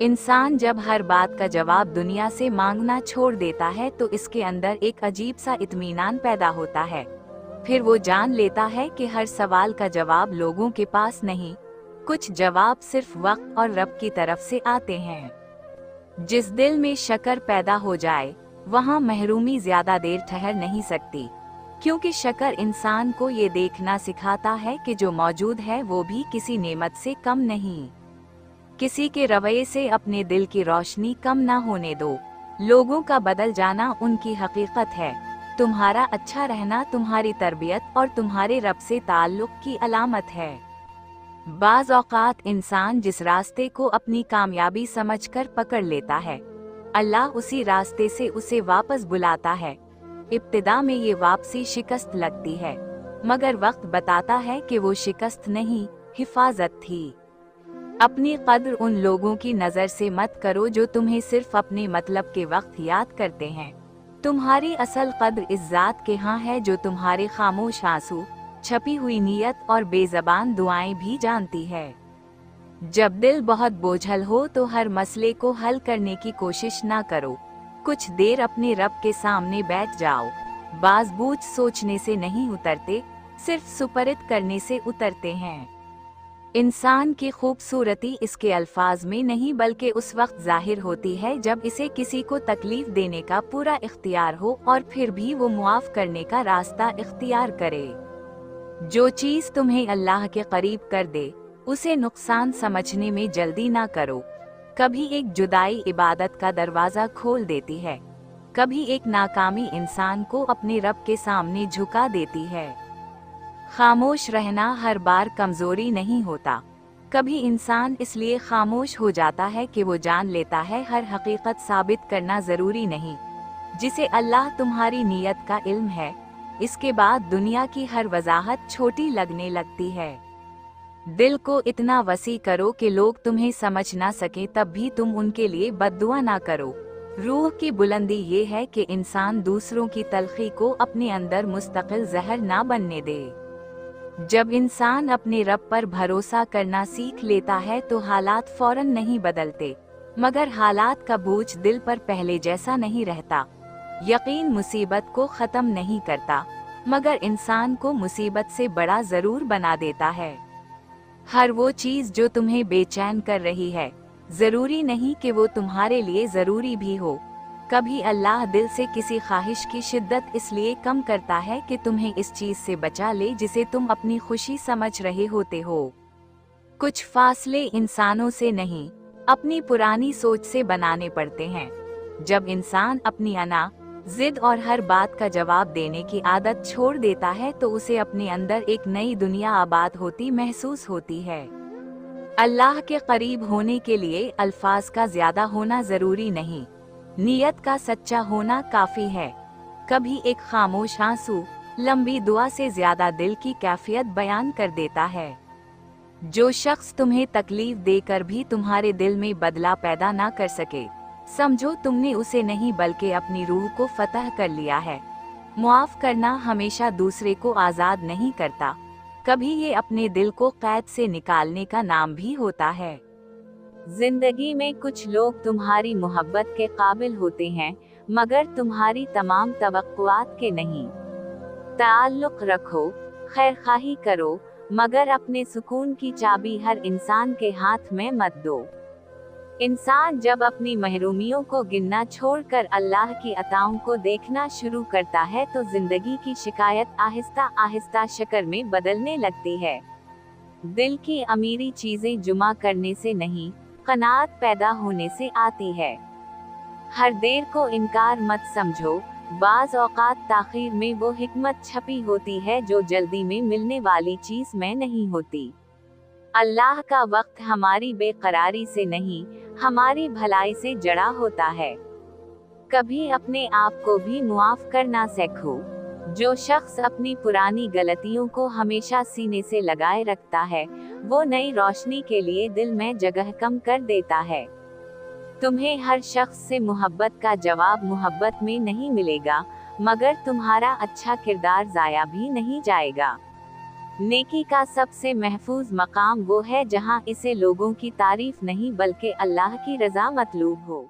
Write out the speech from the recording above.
इंसान जब हर बात का जवाब दुनिया से मांगना छोड़ देता है तो इसके अंदर एक अजीब सा इत्मीनान पैदा होता है। फिर वो जान लेता है कि हर सवाल का जवाब लोगों के पास नहीं, कुछ जवाब सिर्फ वक्त और रब की तरफ से आते हैं। जिस दिल में शक्र पैदा हो जाए वहाँ महरूमी ज्यादा देर ठहर नहीं सकती, क्योंकि शक्र इंसान को ये देखना सिखाता है कि जो मौजूद है वो भी किसी नेमत से कम नहीं। किसी के रवैये से अपने दिल की रोशनी कम ना होने दो। लोगों का बदल जाना उनकी हकीकत है। तुम्हारा अच्छा रहना तुम्हारी तरबियत और तुम्हारे रब से ताल्लुक की अलामत है। बाज़ औक़ात इंसान जिस रास्ते को अपनी कामयाबी समझकर पकड़ लेता है, अल्लाह उसी रास्ते से उसे वापस बुलाता है। इब्तिदा में ये वापसी शिकस्त लगती है, मगर वक्त बताता है कि वो शिकस्त नहीं, हिफाजत थी। अपनी कद्र उन लोगों की नज़र से मत करो जो तुम्हें सिर्फ अपने मतलब के वक्त याद करते हैं। तुम्हारी असल कद्र इस ज़ात के यहाँ है जो तुम्हारे खामोश आंसू, छपी हुई नीयत और बेज़बान दुआएं भी जानती है। जब दिल बहुत बोझल हो तो हर मसले को हल करने की कोशिश ना करो। कुछ देर अपने रब के सामने बैठ जाओ। बाज़ बूझ सोचने से नहीं उतरते, सिर्फ सुपरत करने से उतरते हैं। इंसान की खूबसूरती इसके अल्फाज में नहीं बल्कि उस वक्त जाहिर होती है जब इसे किसी को तकलीफ देने का पूरा इख्तियार हो और फिर भी वो मुआफ करने का रास्ता इख्तियार करे। जो चीज़ तुम्हें अल्लाह के करीब कर दे उसे नुकसान समझने में जल्दी ना करो। कभी एक जुदाई इबादत का दरवाज़ा खोल देती है, कभी एक नाकामी इंसान को अपने रब के सामने झुका देती है। खामोश रहना हर बार कमजोरी नहीं होता। कभी इंसान इसलिए खामोश हो जाता है कि वो जान लेता है हर हकीकत साबित करना जरूरी नहीं। जिसे अल्लाह तुम्हारी नीयत का इल्म है, इसके बाद दुनिया की हर वजाहत छोटी लगने लगती है। दिल को इतना वसी करो कि लोग तुम्हें समझ ना सके, तब भी तुम उनके लिए बद्दुआ ना करो। रूह की बुलंदी ये है कि इंसान दूसरों की तलखी को अपने अंदर मुस्तकिल जहर ना बनने दे। जब इंसान अपने रब पर भरोसा करना सीख लेता है तो हालात फौरन नहीं बदलते, मगर हालात का बोझ दिल पर पहले जैसा नहीं रहता। यकीन मुसीबत को ख़त्म नहीं करता, मगर इंसान को मुसीबत से बड़ा ज़रूर बना देता है। हर वो चीज़ जो तुम्हें बेचैन कर रही है, ज़रूरी नहीं कि वो तुम्हारे लिए ज़रूरी भी हो। कभी अल्लाह दिल से किसी ख्वाहिश की शिद्दत इसलिए कम करता है कि तुम्हें इस चीज़ से बचा ले जिसे तुम अपनी खुशी समझ रहे होते हो। कुछ फासले इंसानों से नहीं, अपनी पुरानी सोच से बनाने पड़ते हैं। जब इंसान अपनी अना, जिद और हर बात का जवाब देने की आदत छोड़ देता है तो उसे अपने अंदर एक नई दुनिया आबाद होती महसूस होती है। अल्लाह के करीब होने के लिए अल्फाज का ज्यादा होना जरूरी नहीं, नीयत का सच्चा होना काफी है। कभी एक खामोश आंसू लंबी दुआ से ज्यादा दिल की कैफियत बयान कर देता है। जो शख्स तुम्हें तकलीफ देकर भी तुम्हारे दिल में बदला पैदा ना कर सके, समझो तुमने उसे नहीं बल्कि अपनी रूह को फतह कर लिया है। मुआफ करना हमेशा दूसरे को आज़ाद नहीं करता, कभी ये अपने दिल को कैद से निकालने का नाम भी होता है। जिंदगी में कुछ लोग तुम्हारी मोहब्बत के काबिल होते हैं, मगर तुम्हारी तमाम तवक्कुआत के नहीं। ताल्लुक रखो, खैरखाही करो, मगर अपने सुकून की चाबी हर इंसान के हाथ में मत दो। इंसान जब अपनी महरूमियों को गिनना छोड़कर अल्लाह की अताओं को देखना शुरू करता है तो जिंदगी की शिकायत आहिस्ता आहिस्ता शक्र में बदलने लगती है। दिल की अमीरी चीजें जुमा करने से नहीं, कनात पैदा होने से आती है। हर देर को इनकार मत समझो, बाज़ औक़ात ताख़ीर में वो हिकमत छपी होती है जो जल्दी में मिलने वाली चीज में नहीं होती। अल्लाह का वक्त हमारी बेकरारी से नहीं, हमारी भलाई से जड़ा होता है। कभी अपने आप को भी मुआफ करना सीखो। जो शख्स अपनी पुरानी गलतियों को हमेशा सीने से लगाए रखता है, वो नई रोशनी के लिए दिल में जगह कम कर देता है। तुम्हें हर शख्स से मोहब्बत का जवाब मोहब्बत में नहीं मिलेगा, मगर तुम्हारा अच्छा किरदार जाया भी नहीं जाएगा। नेकी का सबसे महफूज मकाम वो है जहाँ इसे लोगों की तारीफ नहीं बल्कि अल्लाह की रज़ा मतलूब हो।